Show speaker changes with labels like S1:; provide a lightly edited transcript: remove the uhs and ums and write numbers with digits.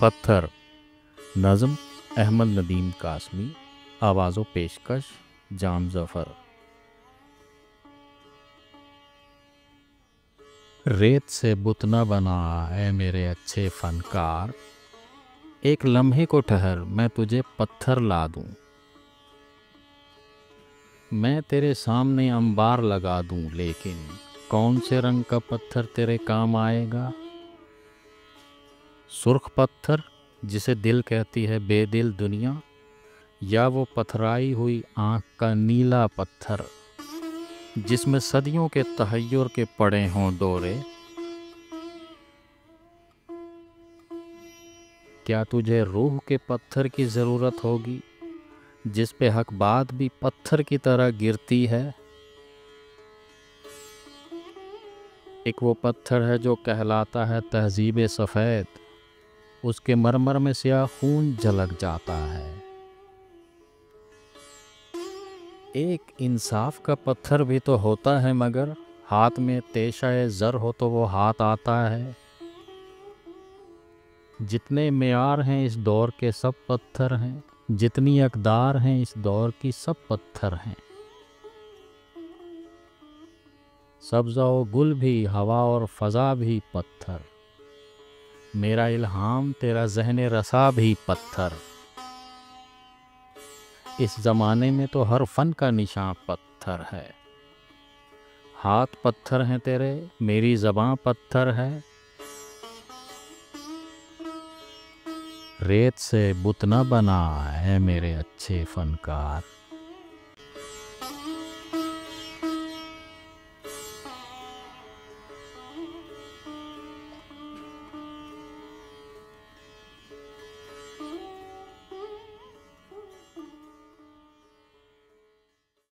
S1: पत्थर। नज़्म अहमद नदीम कासमी। आवाज़ो पेशकश जाम ज़फ़र। रेत से बुत न बना है मेरे अच्छे फ़नकार, एक लम्हे को ठहर मैं तुझे पत्थर ला दूं। मैं तेरे सामने अंबार लगा दूं, लेकिन कौन से रंग का पत्थर तेरे काम आएगा? सुर्ख पत्थर जिसे दिल कहती है बेदिल दुनिया, या वो पथराई हुई आँख का नीला पत्थर जिसमें सदियों के तहय्युर के पड़े हों डोरे? क्या तुझे रूह के पत्थर की ज़रूरत होगी जिस पे हक बात भी पत्थर की तरह गिरती है? एक वो पत्थर है जो कहलाता है तहज़ीब सफ़ेद, उसके मरमर में स्याह खून झलक जाता है। एक इंसाफ का पत्थर भी तो होता है, मगर हाथ में तेशाए ज़र हो तो वो हाथ आता है। जितने मेयार हैं इस दौर के सब पत्थर हैं, जितनी अक़दार हैं इस दौर की सब पत्थर हैं। सब्ज़ा व गुल भी, हवा और फ़ज़ा भी पत्थर, मेरा इल्हाम तेरा ज़हन रसा भी पत्थर। इस ज़माने में तो हर फ़न का निशान पत्थर है। हाथ पत्थर हैं तेरे, मेरी ज़बां पत्थर है। रेत से बुत न बना है मेरे अच्छे फ़नकार,